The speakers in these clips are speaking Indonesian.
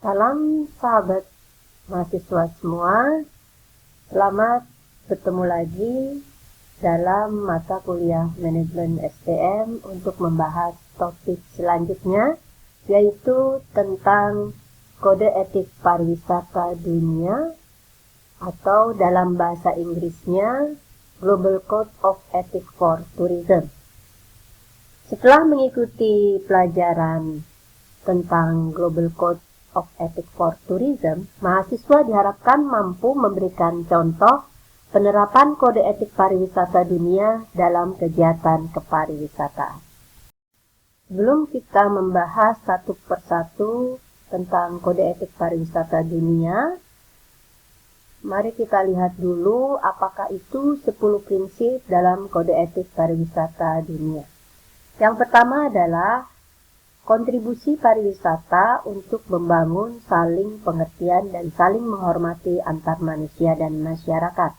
Salam sahabat mahasiswa semua, selamat bertemu lagi dalam mata kuliah Manajemen SDM untuk membahas topik selanjutnya, yaitu tentang Kode Etik Pariwisata Dunia atau dalam bahasa Inggrisnya Global Code of Ethics for Tourism. Setelah mengikuti pelajaran tentang Global Code of Ethics for Tourism, mahasiswa diharapkan mampu memberikan contoh penerapan kode etik pariwisata dunia dalam kegiatan kepariwisataan. Sebelum kita membahas satu persatu tentang kode etik pariwisata dunia, mari kita lihat dulu apakah itu 10 prinsip dalam kode etik pariwisata dunia. Yang pertama adalah kontribusi pariwisata untuk membangun saling pengertian dan saling menghormati antar manusia dan masyarakat.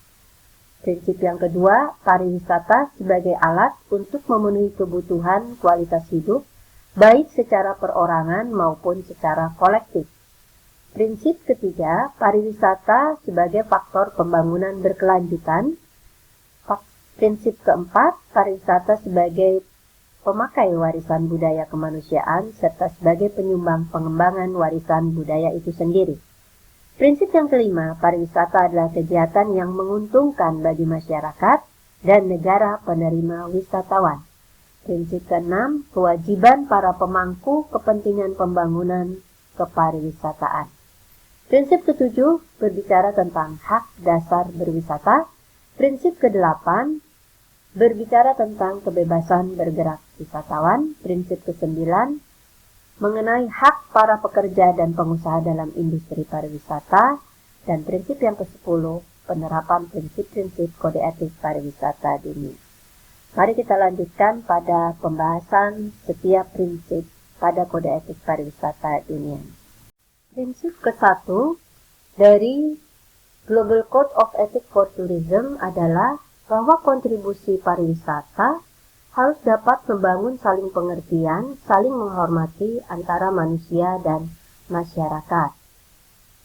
Prinsip yang kedua, pariwisata sebagai alat untuk memenuhi kebutuhan kualitas hidup, baik secara perorangan maupun secara kolektif. Prinsip ketiga, pariwisata sebagai faktor pembangunan berkelanjutan. Prinsip keempat, pariwisata sebagai pemakai warisan budaya kemanusiaan serta sebagai penyumbang pengembangan warisan budaya itu sendiri. Prinsip yang kelima, pariwisata adalah kegiatan yang menguntungkan bagi masyarakat dan negara penerima wisatawan. Prinsip keenam, kewajiban para pemangku kepentingan pembangunan kepariwisataan. Prinsip ketujuh, berbicara tentang hak dasar berwisata. Prinsip kedelapan, berbicara tentang kebebasan bergerak wisatawan. Prinsip ke-9, mengenai hak para pekerja dan pengusaha dalam industri pariwisata. Dan prinsip yang ke-10, penerapan prinsip-prinsip kode etik pariwisata dunia. Mari kita lanjutkan pada pembahasan setiap prinsip pada kode etik pariwisata dunia. Prinsip ke-1 dari Global Code of Ethics for Tourism adalah bahwa kontribusi pariwisata harus dapat membangun saling pengertian, saling menghormati antara manusia dan masyarakat.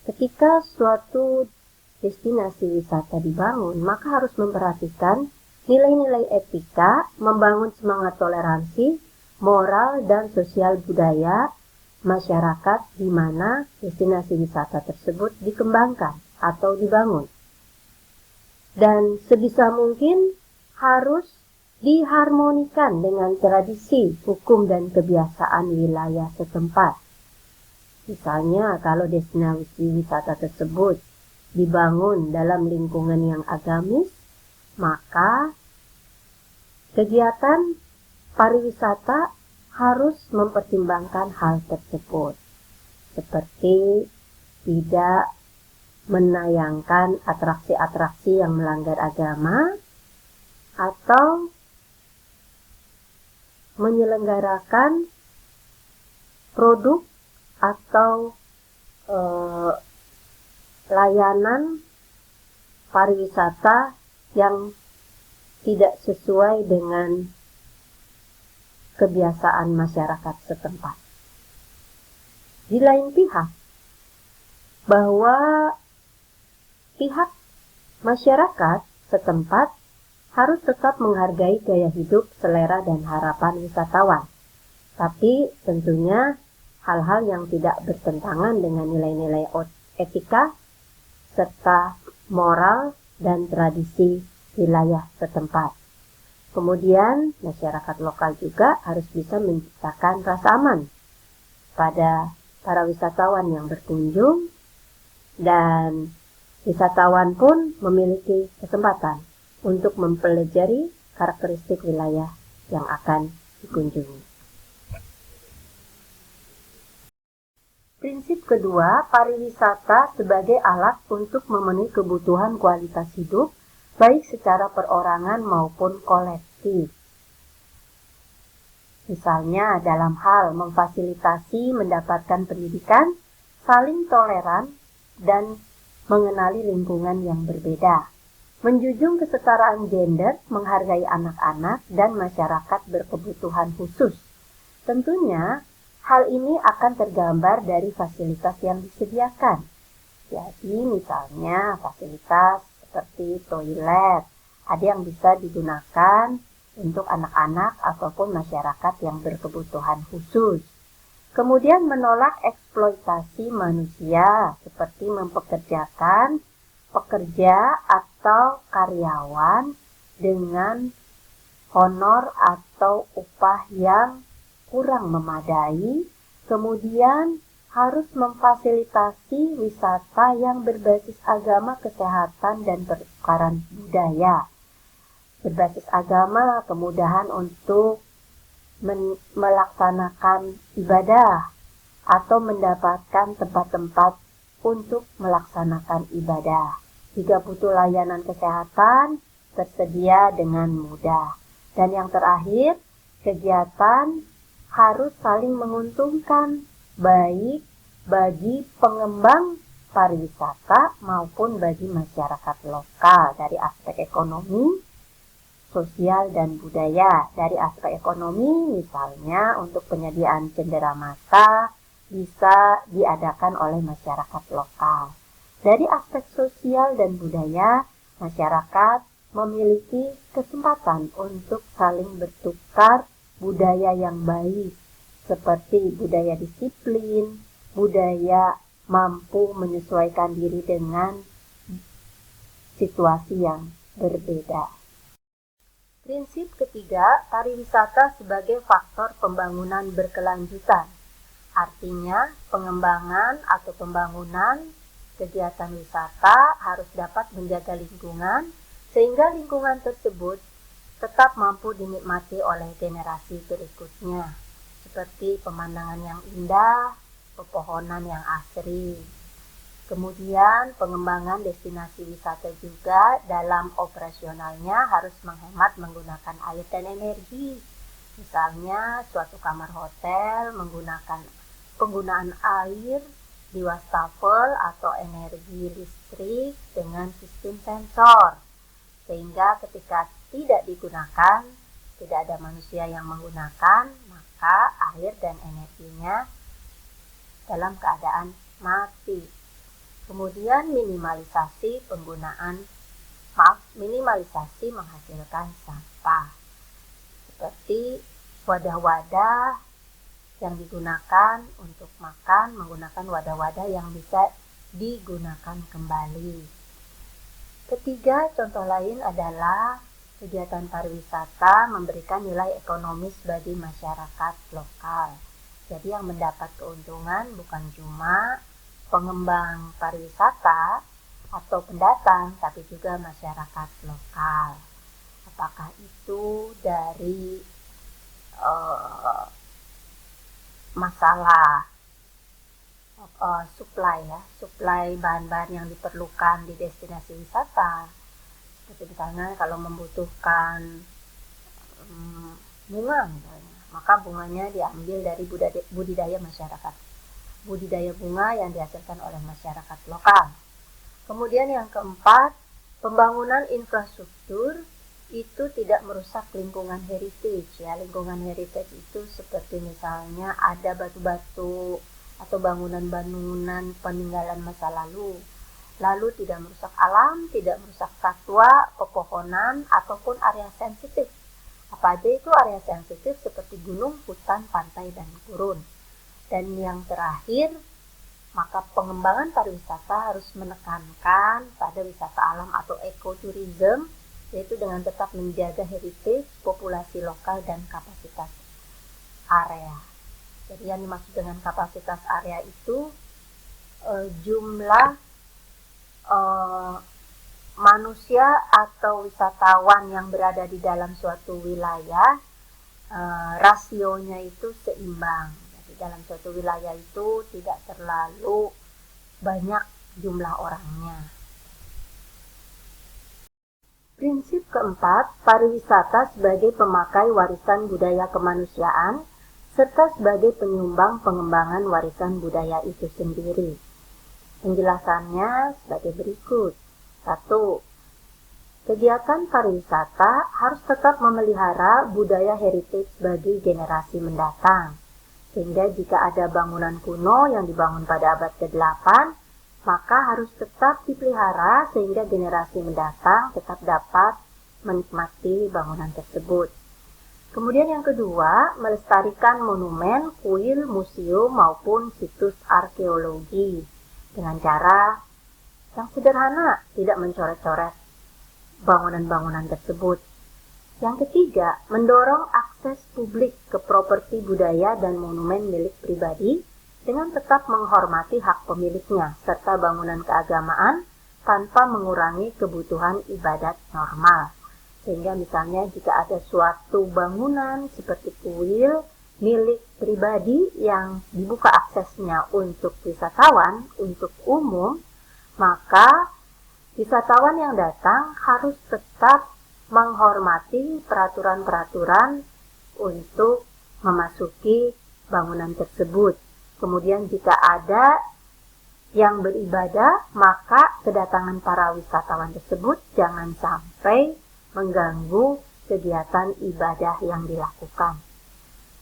Ketika suatu destinasi wisata dibangun, maka harus memperhatikan nilai-nilai etika, membangun semangat toleransi, moral, dan sosial budaya masyarakat di mana destinasi wisata tersebut dikembangkan atau dibangun. Dan sebisa mungkin harus diharmonikan dengan tradisi, hukum, dan kebiasaan wilayah setempat. Misalnya, kalau destinasi wisata tersebut dibangun dalam lingkungan yang agamis, maka kegiatan pariwisata harus mempertimbangkan hal tersebut, seperti tidak menayangkan atraksi-atraksi yang melanggar agama atau menyelenggarakan produk atau layanan pariwisata yang tidak sesuai dengan kebiasaan masyarakat setempat. Di lain pihak, bahwa pihak masyarakat setempat harus tetap menghargai gaya hidup, selera, dan harapan wisatawan. Tapi tentunya hal-hal yang tidak bertentangan dengan nilai-nilai etika serta moral dan tradisi wilayah setempat. Kemudian masyarakat lokal juga harus bisa menciptakan rasa aman pada para wisatawan yang berkunjung, dan wisatawan pun memiliki kesempatan untuk mempelajari karakteristik wilayah yang akan dikunjungi. Prinsip kedua, pariwisata sebagai alat untuk memenuhi kebutuhan kualitas hidup, baik secara perorangan maupun kolektif. Misalnya dalam hal memfasilitasi mendapatkan pendidikan, saling toleran, dan mengenali lingkungan yang berbeda. Menjunjung kesetaraan gender, menghargai anak-anak dan masyarakat berkebutuhan khusus. Tentunya Hal ini akan tergambar dari fasilitas yang disediakan. Jadi misalnya fasilitas seperti toilet, ada yang bisa digunakan untuk anak-anak ataupun masyarakat yang berkebutuhan khusus. Kemudian menolak eksploitasi manusia seperti mempekerjakan pekerja atau karyawan dengan honor atau upah yang kurang memadai, kemudian harus memfasilitasi wisata yang berbasis agama, kesehatan, dan pertukaran budaya. Berbasis agama, kemudahan untuk melaksanakan ibadah atau mendapatkan tempat-tempat untuk melaksanakan ibadah. Jika butuh layanan kesehatan, tersedia dengan mudah. Dan yang terakhir, kegiatan harus saling menguntungkan, baik bagi pengembang pariwisata maupun bagi masyarakat lokal dari aspek ekonomi, sosial, dan budaya. Dari aspek ekonomi, misalnya untuk penyediaan cenderamata bisa diadakan oleh masyarakat lokal. Dari aspek sosial dan budaya, masyarakat memiliki kesempatan untuk saling bertukar budaya yang baik, seperti budaya disiplin, budaya mampu menyesuaikan diri dengan situasi yang berbeda. Prinsip ketiga, pariwisata sebagai faktor pembangunan berkelanjutan. Artinya, pengembangan atau pembangunan kegiatan wisata harus dapat menjaga lingkungan, sehingga lingkungan tersebut tetap mampu dinikmati oleh generasi berikutnya, seperti pemandangan yang indah, pepohonan yang asri. Kemudian pengembangan destinasi wisata juga dalam operasionalnya harus menghemat menggunakan air dan energi. Misalnya suatu kamar hotel menggunakan penggunaan air di wastafel atau energi listrik dengan sistem sensor. Sehingga ketika tidak digunakan, tidak ada manusia yang menggunakan, maka air dan energinya dalam keadaan mati. Kemudian minimalisasi menghasilkan sampah. Seperti wadah-wadah yang digunakan untuk makan, menggunakan wadah-wadah yang bisa digunakan kembali. Ketiga, contoh lain adalah kegiatan pariwisata memberikan nilai ekonomis bagi masyarakat lokal. Jadi yang mendapat keuntungan bukan cuma pengembang pariwisata atau pendatang, tapi juga masyarakat lokal. Apakah itu dari masalah suplai bahan-bahan yang diperlukan di destinasi wisata. Seperti misalnya kalau membutuhkan bunga misalnya, maka bunganya diambil dari budidaya masyarakat. Budidaya bunga yang dihasilkan oleh masyarakat lokal. Kemudian yang keempat, pembangunan infrastruktur itu tidak merusak lingkungan heritage ya. Lingkungan heritage itu seperti misalnya ada batu-batu atau bangunan-bangunan peninggalan masa lalu. Lalu tidak merusak alam, tidak merusak satwa, pepohonan, ataupun area sensitif. Apa aja itu area sensitif seperti gunung, hutan, pantai, dan gurun. Dan yang terakhir, maka pengembangan pariwisata harus menekankan pada wisata alam atau ekoturism, yaitu dengan tetap menjaga heritage, populasi lokal, dan kapasitas area. Jadi yang dimaksud dengan kapasitas area itu jumlah manusia atau wisatawan yang berada di dalam suatu wilayah, rasionya itu seimbang. Jadi dalam suatu wilayah itu tidak terlalu banyak jumlah orangnya. Prinsip keempat, pariwisata sebagai pemakai warisan budaya kemanusiaan serta sebagai penyumbang pengembangan warisan budaya itu sendiri. Penjelasannya sebagai berikut. 1. Kegiatan pariwisata harus tetap memelihara budaya heritage bagi generasi mendatang. Sehingga jika ada bangunan kuno yang dibangun pada abad ke-8, maka harus tetap dipelihara sehingga generasi mendatang tetap dapat menikmati bangunan tersebut. Kemudian yang kedua, melestarikan monumen, kuil, museum maupun situs arkeologi dengan cara yang sederhana, tidak mencoret-coret bangunan-bangunan tersebut. Yang ketiga, mendorong akses publik ke properti budaya dan monumen milik pribadi dengan tetap menghormati hak pemiliknya serta bangunan keagamaan tanpa mengurangi kebutuhan ibadat normal. Sehingga misalnya jika ada suatu bangunan seperti kuil milik pribadi yang dibuka aksesnya untuk wisatawan, untuk umum, maka wisatawan yang datang harus tetap menghormati peraturan-peraturan untuk memasuki bangunan tersebut. Kemudian jika ada yang beribadah, maka kedatangan para wisatawan tersebut jangan sampai mengganggu kegiatan ibadah yang dilakukan.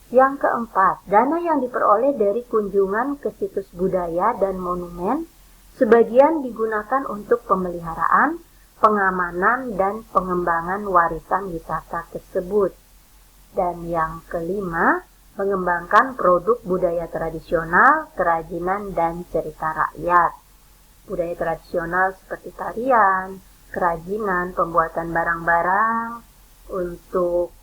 Yang keempat, dana yang diperoleh dari kunjungan ke situs budaya dan monumen sebagian digunakan untuk pemeliharaan, pengamanan, dan pengembangan warisan wisata tersebut. Dan yang kelima, mengembangkan produk budaya tradisional, kerajinan, dan cerita rakyat. Budaya tradisional seperti tarian, kerajinan, pembuatan barang-barang untuk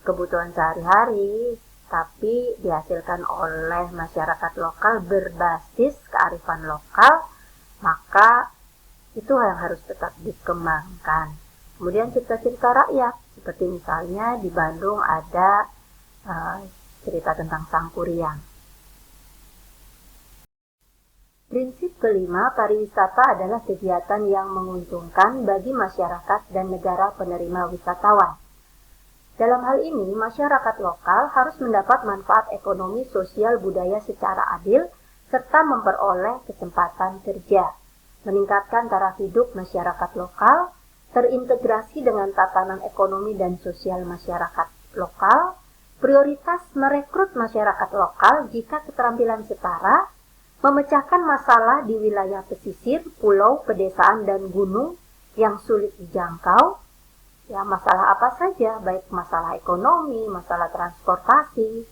kebutuhan sehari-hari, tapi dihasilkan oleh masyarakat lokal berbasis kearifan lokal, maka itu yang harus tetap dikembangkan. Kemudian cerita-cerita rakyat, seperti misalnya di Bandung ada cerita tentang Sangkuriang. Prinsip kelima, pariwisata adalah kegiatan yang menguntungkan bagi masyarakat dan negara penerima wisatawan. Dalam hal ini, masyarakat lokal harus mendapat manfaat ekonomi, sosial, budaya secara adil, serta memperoleh kesempatan kerja, meningkatkan taraf hidup masyarakat lokal, terintegrasi dengan tatanan ekonomi dan sosial masyarakat lokal, prioritas merekrut masyarakat lokal jika keterampilan setara, memecahkan masalah di wilayah pesisir, pulau, pedesaan, dan gunung yang sulit dijangkau. Ya, masalah apa saja, baik masalah ekonomi, masalah transportasi.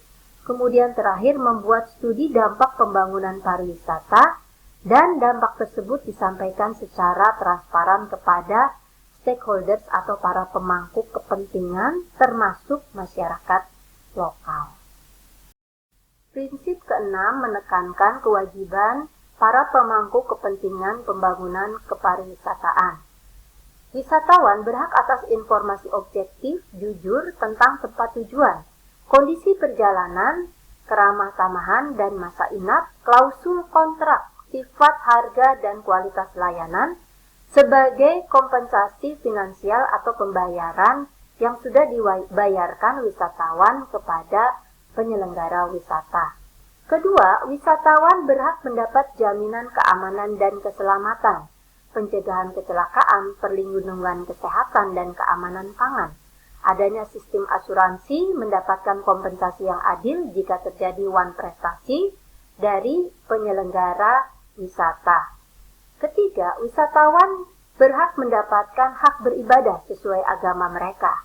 Kemudian terakhir membuat studi dampak pembangunan pariwisata dan dampak tersebut disampaikan secara transparan kepada stakeholders atau para pemangku kepentingan termasuk masyarakat lokal. Prinsip keenam menekankan kewajiban para pemangku kepentingan pembangunan kepariwisataan. Wisatawan berhak atas informasi objektif, jujur tentang tempat tujuan, kondisi perjalanan, keramah tamahan dan masa inap, klausul kontrak, sifat harga dan kualitas layanan, sebagai kompensasi finansial atau pembayaran yang sudah dibayarkan wisatawan kepada penyelenggara wisata. Kedua, wisatawan berhak mendapat jaminan keamanan dan keselamatan, pencegahan kecelakaan, perlindungan kesehatan, dan keamanan pangan. Adanya sistem asuransi, mendapatkan kompensasi yang adil jika terjadi wan prestasi dari penyelenggara wisata. Ketiga, wisatawan berhak mendapatkan hak beribadah sesuai agama mereka,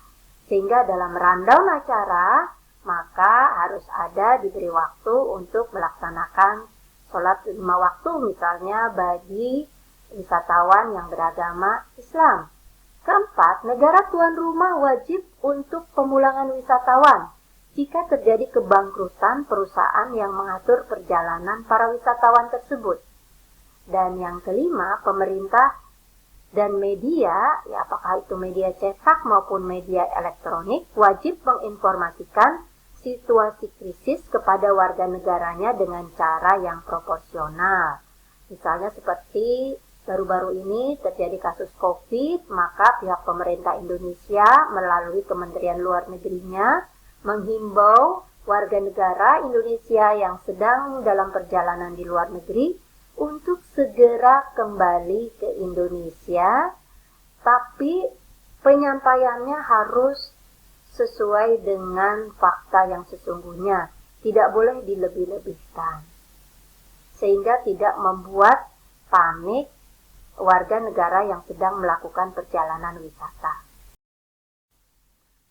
sehingga dalam rundown acara maka harus ada diberi waktu untuk melaksanakan sholat 5 waktu misalnya bagi wisatawan yang beragama Islam. Keempat, negara tuan rumah wajib untuk pemulangan wisatawan jika terjadi kebangkrutan perusahaan yang mengatur perjalanan para wisatawan tersebut. Dan yang kelima, pemerintah dan media, ya apakah itu media cetak maupun media elektronik, wajib menginformasikan situasi krisis kepada warga negaranya dengan cara yang proporsional. Misalnya seperti baru-baru ini terjadi kasus COVID, maka pihak pemerintah Indonesia melalui Kementerian Luar Negerinya menghimbau warga negara Indonesia yang sedang dalam perjalanan di luar negeri untuk segera kembali ke Indonesia, tapi penyampaiannya harus sesuai dengan fakta yang sesungguhnya. tidak boleh dilebih-lebihkan, sehingga tidak membuat panik warga negara yang sedang melakukan perjalanan wisata.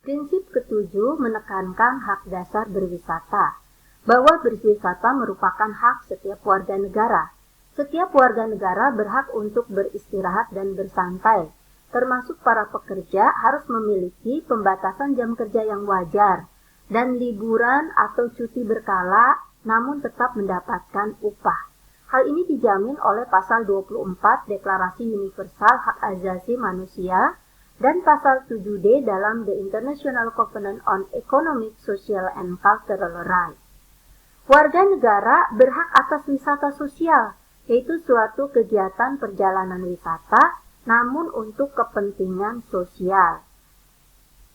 Prinsip ketujuh menekankan hak dasar berwisata, bahwa berwisata merupakan hak setiap warga negara. Setiap warga negara berhak untuk beristirahat dan bersantai, termasuk para pekerja harus memiliki pembatasan jam kerja yang wajar, dan liburan atau cuti berkala namun tetap mendapatkan upah. Hal ini dijamin oleh pasal 24 Deklarasi Universal Hak Asasi Manusia dan pasal 7D dalam The International Covenant on Economic, Social, and Cultural Rights. Warga negara berhak atas wisata sosial, yaitu suatu kegiatan perjalanan wisata namun untuk kepentingan sosial.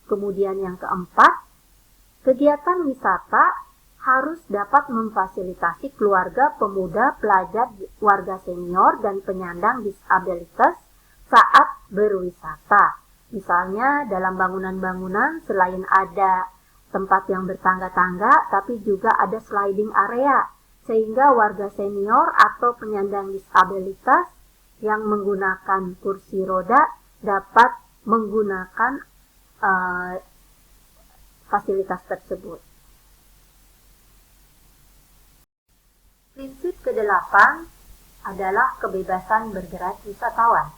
Kemudian yang keempat, kegiatan wisata harus dapat memfasilitasi keluarga, pemuda, pelajar, warga senior, dan penyandang disabilitas saat berwisata. Misalnya dalam bangunan-bangunan selain ada tempat yang bertangga-tangga, tapi juga ada sliding area, sehingga warga senior atau penyandang disabilitas yang menggunakan kursi roda dapat menggunakan fasilitas tersebut. Prinsip ke-8 adalah kebebasan bergerak wisatawan.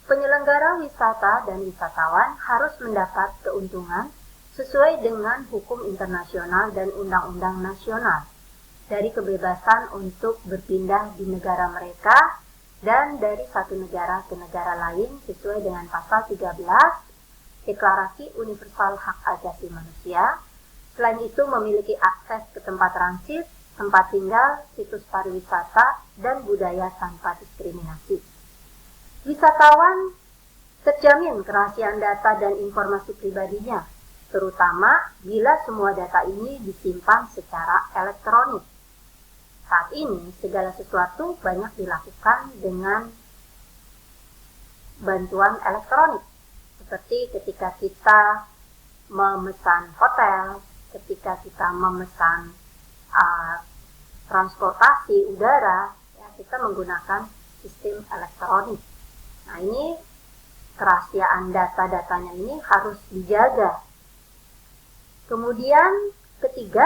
Penyelenggara wisata dan wisatawan harus mendapat keuntungan sesuai dengan hukum internasional dan undang-undang nasional dari kebebasan untuk berpindah di negara mereka dan dari satu negara ke negara lain sesuai dengan pasal 13 Deklarasi Universal Hak Asasi Manusia. Selain itu memiliki akses ke tempat transit, tempat tinggal, situs pariwisata, dan budaya tanpa diskriminasi. Wisatawan terjamin kerahasiaan data dan informasi pribadinya, terutama bila semua data ini disimpan secara elektronik. Saat ini, segala sesuatu banyak dilakukan dengan bantuan elektronik, seperti ketika kita memesan hotel, ketika kita memesan transportasi udara, ya, kita menggunakan sistem elektronik. Nah, ini kerahasiaan data-datanya ini harus dijaga. Kemudian ketiga,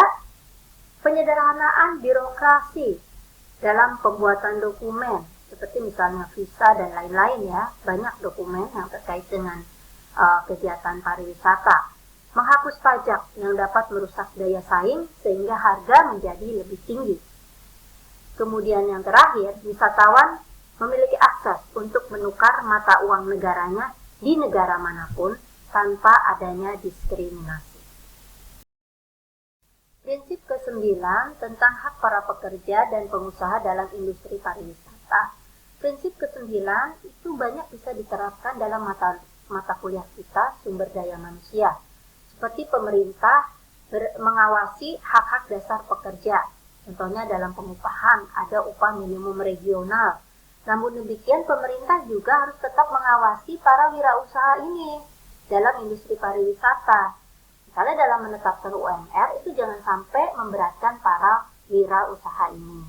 penyederhanaan birokrasi dalam pembuatan dokumen, seperti misalnya visa dan lain-lain ya, banyak dokumen yang terkait dengan kegiatan pariwisata. Menghapus pajak yang dapat merusak daya saing sehingga harga menjadi lebih tinggi. Kemudian yang terakhir, wisatawan memiliki akses untuk menukar mata uang negaranya di negara manapun tanpa adanya diskriminasi. Prinsip ke-9 tentang hak para pekerja dan pengusaha dalam industri pariwisata. Prinsip ke-9 itu banyak bisa diterapkan dalam mata kuliah kita sumber daya manusia. Seperti pemerintah mengawasi hak-hak dasar pekerja. Contohnya dalam pengupahan ada upah minimum regional. Namun demikian pemerintah juga harus tetap mengawasi para wirausaha ini dalam industri pariwisata. Misalnya dalam menetapkan UMR itu jangan sampai memberatkan para wirausaha ini.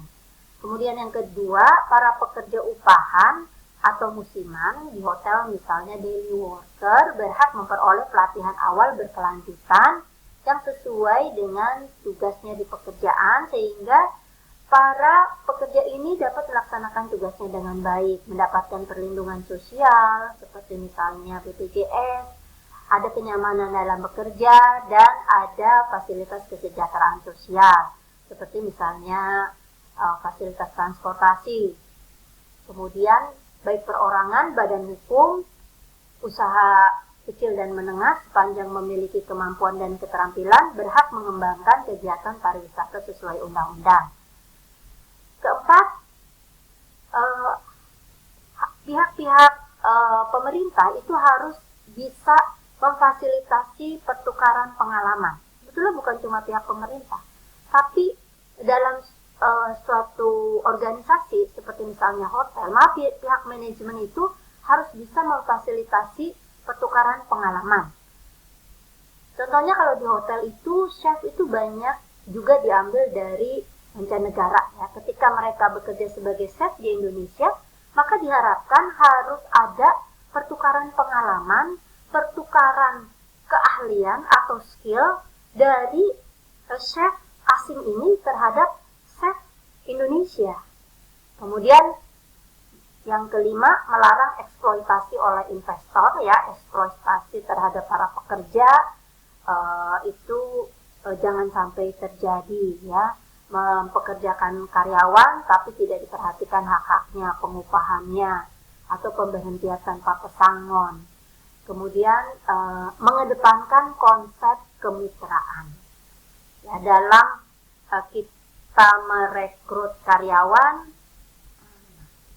Kemudian yang kedua, para pekerja upahan atau musiman di hotel misalnya daily worker berhak memperoleh pelatihan awal berkelanjutan yang sesuai dengan tugasnya di pekerjaan sehingga para pekerja ini dapat melaksanakan tugasnya dengan baik, mendapatkan perlindungan sosial seperti misalnya BPJS, ada kenyamanan dalam bekerja, dan ada fasilitas kesejahteraan sosial seperti misalnya fasilitas transportasi. Kemudian baik perorangan, badan hukum, usaha kecil dan menengah sepanjang memiliki kemampuan dan keterampilan berhak mengembangkan kegiatan pariwisata sesuai undang-undang. Keempat, pihak-pihak pemerintah itu harus bisa memfasilitasi pertukaran pengalaman. Sebetulnya bukan cuma pihak pemerintah, tapi dalam suatu organisasi seperti misalnya hotel, pihak manajemen itu harus bisa memfasilitasi pertukaran pengalaman. Contohnya kalau di hotel itu chef itu banyak juga diambil dari mancanegara ya. Ketika mereka bekerja sebagai chef di Indonesia, maka diharapkan harus ada pertukaran pengalaman, pertukaran keahlian atau skill dari chef asing ini terhadap chef Indonesia. Kemudian yang kelima, melarang eksploitasi oleh investor ya, eksploitasi terhadap para pekerja itu jangan sampai terjadi ya, mempekerjakan karyawan tapi tidak diperhatikan hak-haknya, pengupahannya atau pemberhentian tanpa pesangon. Kemudian mengedepankan konsep kemitraan. Ya, dalam kita merekrut karyawan,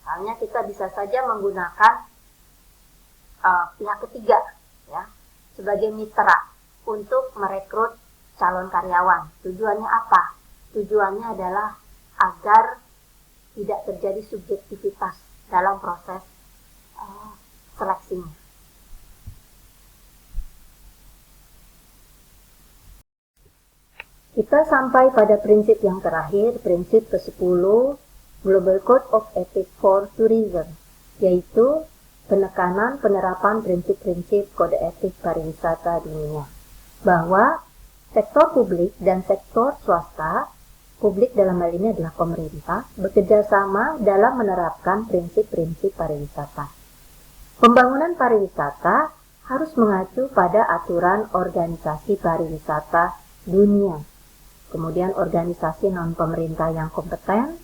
misalnya kita bisa saja menggunakan pihak ketiga ya sebagai mitra untuk merekrut calon karyawan. Tujuannya apa? Tujuannya adalah agar tidak terjadi subjektivitas dalam proses seleksinya. Kita sampai pada prinsip yang terakhir, prinsip ke-10 Global Code of Ethics for Tourism, yaitu penekanan penerapan prinsip-prinsip kode etik pariwisata dunia. Bahwa sektor publik dan sektor swasta, publik dalam hal ini adalah pemerintah, bekerja sama dalam menerapkan prinsip-prinsip pariwisata. Pembangunan pariwisata harus mengacu pada aturan organisasi pariwisata dunia, kemudian organisasi non-pemerintah yang kompeten,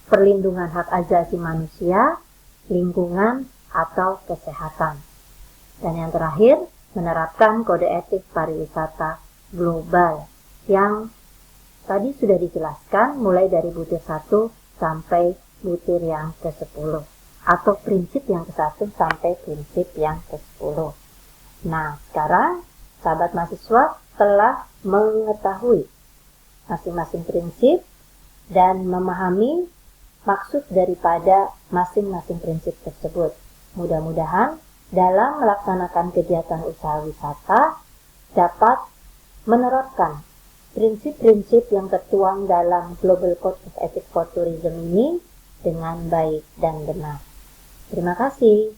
perlindungan hak asasi manusia, lingkungan, atau kesehatan. Dan yang terakhir, menerapkan kode etik pariwisata global yang tadi sudah dijelaskan mulai dari butir 1 sampai butir yang ke-10 atau prinsip yang ke-1 sampai prinsip yang ke-10. Nah, sekarang sahabat mahasiswa telah mengetahui masing-masing prinsip dan memahami maksud daripada masing-masing prinsip tersebut. Mudah-mudahan dalam melaksanakan kegiatan usaha wisata dapat menerapkan prinsip-prinsip yang tertuang dalam Global Code of Ethics for Tourism ini dengan baik dan benar. Terima kasih.